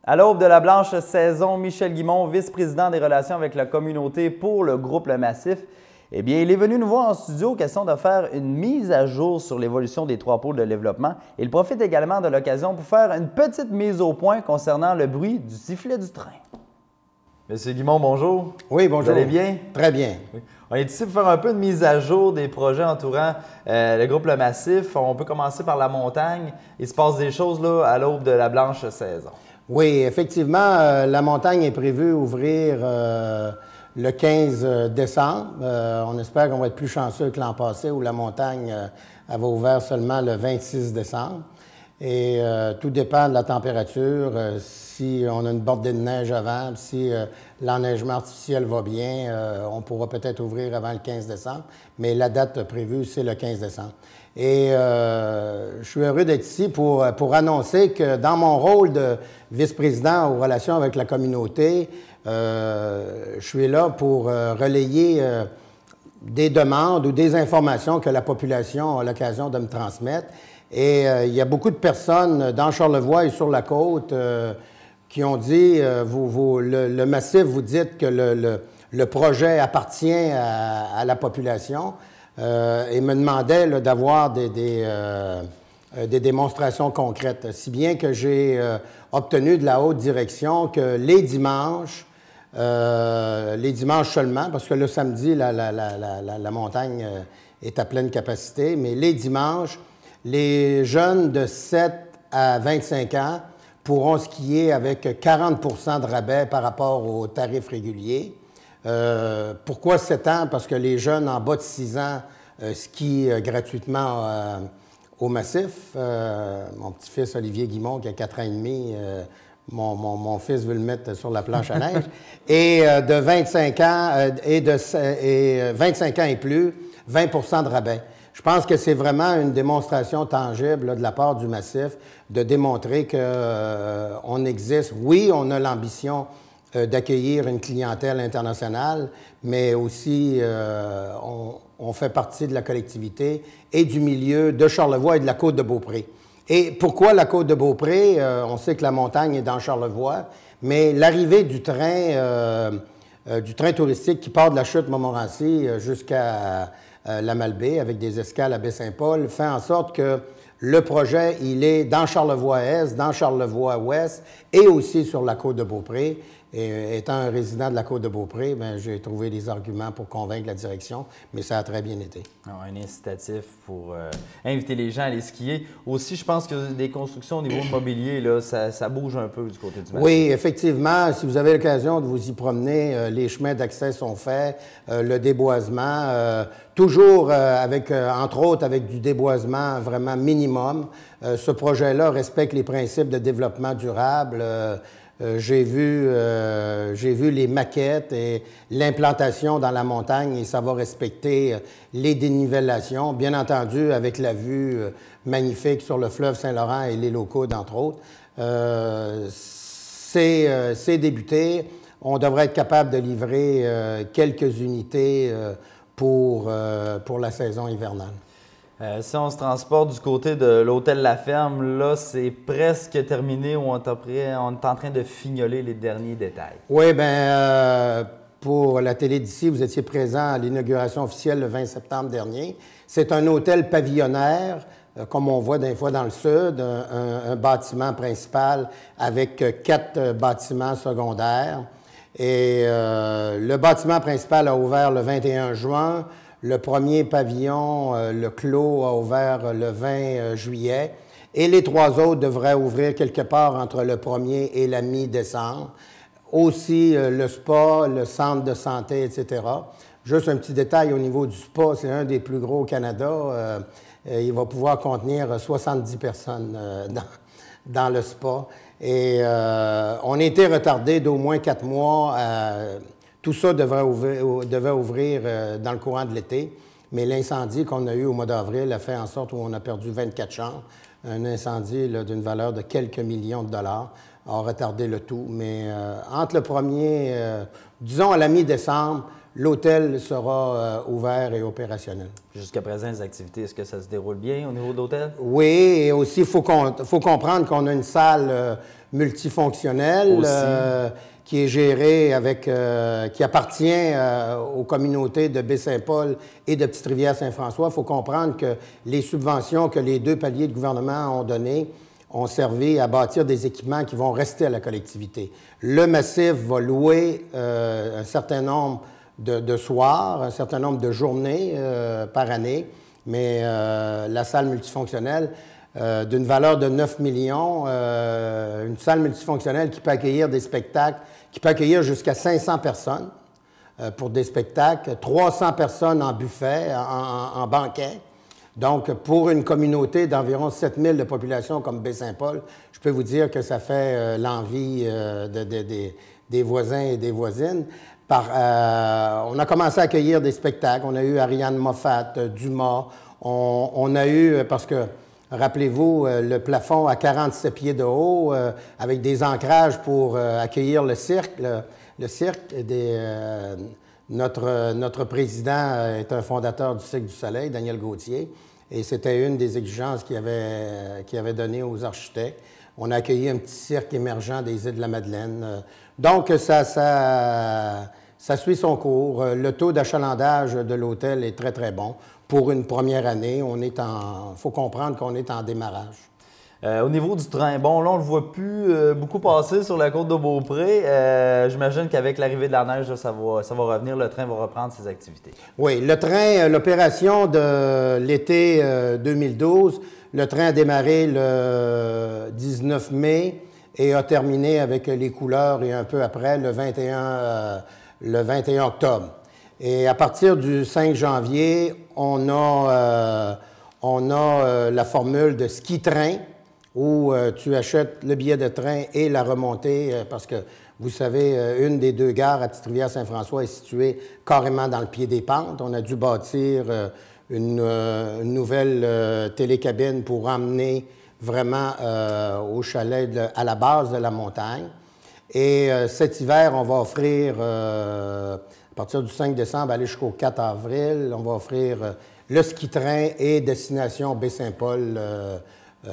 À l'aube de la blanche saison, Michel Guimond, vice-président des relations avec la communauté pour le groupe Le Massif, eh bien, il est venu nous voir en studio, question de faire une mise à jour sur l'évolution des trois pôles de développement. Il profite également de l'occasion pour faire une petite mise au point concernant le bruit du sifflet du train. Monsieur Guimond, bonjour. Oui, bonjour. Vous allez bien? Très bien. Oui. On est ici pour faire un peu de mise à jour des projets entourant le groupe Le Massif. On peut commencer par la montagne. Il se passe des choses là, à l'aube de la blanche saison. Oui, effectivement, la montagne est prévue ouvrir le 15 décembre. On espère qu'on va être plus chanceux que l'an passé où la montagne avait ouvert seulement le 26 décembre. Et tout dépend de la température, si on a une bordée de neige avant, si l'enneigement artificiel va bien, on pourra peut-être ouvrir avant le 15 décembre, mais la date prévue, c'est le 15 décembre. Et je suis heureux d'être ici pour annoncer que dans mon rôle de vice-président aux relations avec la communauté, je suis là pour relayer des demandes ou des informations que la population a l'occasion de me transmettre. Et il y a beaucoup de personnes dans Charlevoix et sur la côte qui ont dit, le massif, vous dites que le projet appartient à la population et me demandaient d'avoir des démonstrations concrètes. Si bien que j'ai obtenu de la haute direction que les dimanches seulement, parce que le samedi, la montagne est à pleine capacité, mais les dimanches, les jeunes de 7 à 25 ans pourront skier avec 40 de rabais par rapport aux tarifs réguliers. Pourquoi 7 ans? Parce que les jeunes en bas de 6 ans skient gratuitement au massif. Mon petit-fils Olivier Guimond, qui a 4 ans et demi, mon fils veut le mettre sur la planche à neige. Et de 25 ans, 25 ans et plus, 20 de rabais. Je pense que c'est vraiment une démonstration tangible là, de la part du massif de démontrer qu'on existe. Oui, on a l'ambition d'accueillir une clientèle internationale, mais aussi on fait partie de la collectivité et du milieu de Charlevoix et de la Côte-de-Beaupré. Et pourquoi la Côte-de-Beaupré? On sait que la montagne est dans Charlevoix, mais l'arrivée du train touristique qui part de la chute Montmorency jusqu'à la Malbaie, avec des escales à Baie-Saint-Paul, fait en sorte que le projet, il est dans Charlevoix-Est, dans Charlevoix-Ouest et aussi sur la Côte-de-Beaupré. Et étant un résident de la Côte-de-Beaupré, j'ai trouvé des arguments pour convaincre la direction, mais ça a très bien été. Alors, un incitatif pour inviter les gens à aller skier. Aussi, je pense que des constructions au niveau mobilier, là, ça bouge un peu du côté du massif. Oui, effectivement. Si vous avez l'occasion de vous y promener, les chemins d'accès sont faits, le déboisement, toujours entre autres, avec du déboisement vraiment minimum. Ce projet-là respecte les principes de développement durable. J'ai vu les maquettes et l'implantation dans la montagne et ça va respecter les dénivellations, bien entendu avec la vue magnifique sur le fleuve Saint-Laurent et les locaux, entre autres. C'est débuté. On devrait être capable de livrer quelques unités pour la saison hivernale. Si on se transporte du côté de l'hôtel La Ferme, là, c'est presque terminé ou on est en train de fignoler les derniers détails. Oui, bien, pour la télé d'ici, vous étiez présent à l'inauguration officielle le 20 septembre dernier. C'est un hôtel pavillonnaire, comme on voit des fois dans le sud, un bâtiment principal avec 4 bâtiments secondaires. Et le bâtiment principal a ouvert le 21 juin. Le premier pavillon, le clos, a ouvert le 20 juillet et les 3 autres devraient ouvrir quelque part entre le 1er et la mi-décembre. Aussi, le spa, le centre de santé, etc. Juste un petit détail au niveau du spa, c'est un des plus gros au Canada. Il va pouvoir contenir 70 personnes dans le spa. Et on a été retardé d'au moins 4 mois. Tout ça devait ouvrir dans le courant de l'été, mais l'incendie qu'on a eu au mois d'avril a fait en sorte qu'on a perdu 24 chambres. Un incendie d'une valeur de quelques millions de dollars a retardé le tout. Mais entre le 1er, disons à la mi-décembre, l'hôtel sera ouvert et opérationnel. Jusqu'à présent, les activités, est-ce que ça se déroule bien au niveau de l'hôtel? Oui, et aussi, il faut comprendre qu'on a une salle multifonctionnelle qui est gérée qui appartient aux communautés de Baie-Saint-Paul et de Petite-Rivière-Saint-François. Il faut comprendre que les subventions que les deux paliers de gouvernement ont données ont servi à bâtir des équipements qui vont rester à la collectivité. Le massif va louer un certain nombre de soirs, un certain nombre de journées par année, mais la salle multifonctionnelle, d'une valeur de 9 millions, une salle multifonctionnelle qui peut accueillir des spectacles, qui peut accueillir jusqu'à 500 personnes pour des spectacles, 300 personnes en buffet, en banquet. Donc, pour une communauté d'environ 7 000 de population comme Baie-Saint-Paul, je peux vous dire que ça fait l'envie des voisins et des voisines. On a commencé à accueillir des spectacles. On a eu Ariane Moffat, Dumas. On a eu, parce que, rappelez-vous, le plafond à 47 pieds de haut, avec des ancrages pour accueillir le cirque. Le cirque, notre président est un fondateur du Cirque du Soleil, Daniel Gauthier, et c'était une des exigences qu'il avait données aux architectes. On a accueilli un petit cirque émergent des îles de la Madeleine. Donc, ça suit son cours. Le taux d'achalandage de l'hôtel est très, très bon. Pour une première année, il faut comprendre qu'on est en démarrage. Au niveau du train, bon, là, on ne le voit plus beaucoup passer sur la côte de Beaupré. J'imagine qu'avec l'arrivée de la neige, là, ça va revenir, le train va reprendre ses activités. Oui, le train, l'opération de l'été 2012, le train a démarré le 19 mai et a terminé avec les couleurs et un peu après, le 21 octobre. Et à partir du 5 janvier, on a la formule de ski-train, où tu achètes le billet de train et la remontée, parce que, vous savez, une des deux gares à Petite-Rivière-Saint-François est située carrément dans le pied des pentes. On a dû bâtir une nouvelle télécabine pour emmener vraiment au chalet à la base de la montagne. Et cet hiver, on va offrir, à partir du 5 décembre, aller jusqu'au 4 avril, on va offrir le ski-train et destination Baie-Saint-Paul,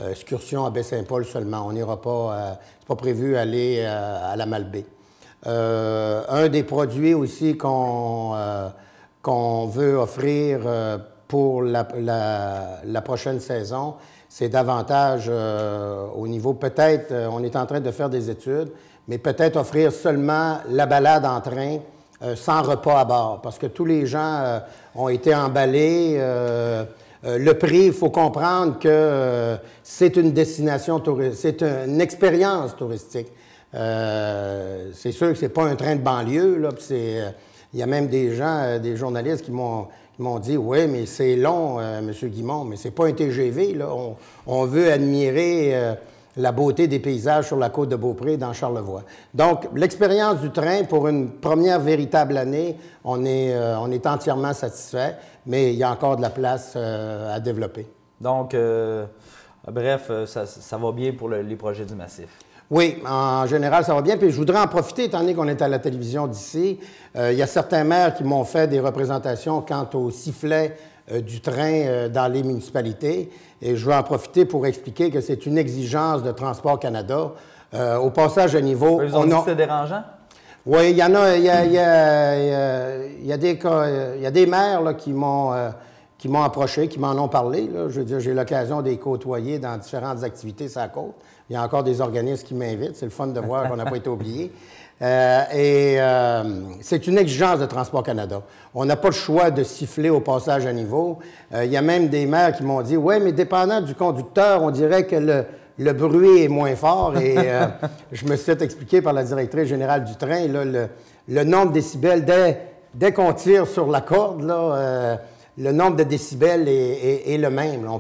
excursion à Baie-Saint-Paul seulement. On n'ira pas, c'est pas prévu aller à la Malbaie. Un des produits aussi qu'on veut offrir pour la prochaine saison, c'est davantage au niveau, peut-être, on est en train de faire des études, mais peut-être offrir seulement la balade en train sans repas à bord, parce que tous les gens ont été emballés. Le prix, il faut comprendre que c'est une destination touristique, c'est une expérience touristique. C'est sûr que c'est pas un train de banlieue, là, il y a même des gens, des journalistes qui m'ont dit « Oui, mais c'est long, M. Guimond, mais c'est pas un TGV, là. On veut admirer la beauté des paysages sur la côte de Beaupré dans Charlevoix. » Donc, l'expérience du train, pour une première véritable année, on est entièrement satisfait, mais il y a encore de la place à développer. Donc, bref, ça va bien pour les projets du massif. Oui, en général, ça va bien. Puis je voudrais en profiter, étant donné qu'on est à la télévision d'ici. Il y a certains maires qui m'ont fait des représentations quant au sifflet du train dans les municipalités. Et je veux en profiter pour expliquer que c'est une exigence de Transport Canada. Au passage à niveau... Ils ont dit que c'était dérangeant? Oui, il y en a. Il y a des maires là, qui m'ont approché, qui m'en ont parlé. Là. Je veux dire, j'ai l'occasion de les côtoyer dans différentes activités sur la côte. Il y a encore des organismes qui m'invitent. C'est le fun de voir qu'on n'a pas été oubliés. C'est une exigence de Transport Canada. On n'a pas le choix de siffler au passage à niveau. Il y a même des maires qui m'ont dit « Oui, mais dépendant du conducteur, on dirait que le bruit est moins fort. » Et je me suis fait expliquer par la directrice générale du train, là, le nombre de décibels, dès qu'on tire sur la corde, là, le nombre de décibels est le même. Là.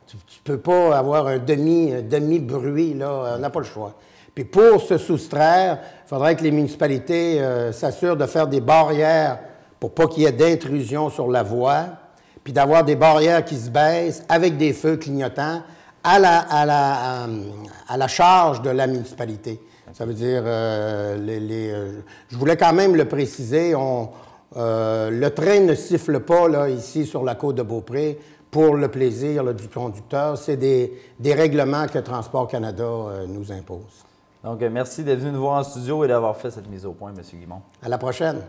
Tu ne peux pas avoir un demi-bruit, là, on n'a pas le choix. Puis pour se soustraire, il faudrait que les municipalités s'assurent de faire des barrières pour pas qu'il y ait d'intrusion sur la voie, puis d'avoir des barrières qui se baissent avec des feux clignotants à la charge de la municipalité. Ça veut dire, je voulais quand même le préciser, Le train ne siffle pas là, ici sur la côte de Beaupré pour le plaisir là, du conducteur. C'est des règlements que Transport Canada nous impose. Donc, merci d'être venu nous voir en studio et d'avoir fait cette mise au point, M. Guimond. À la prochaine.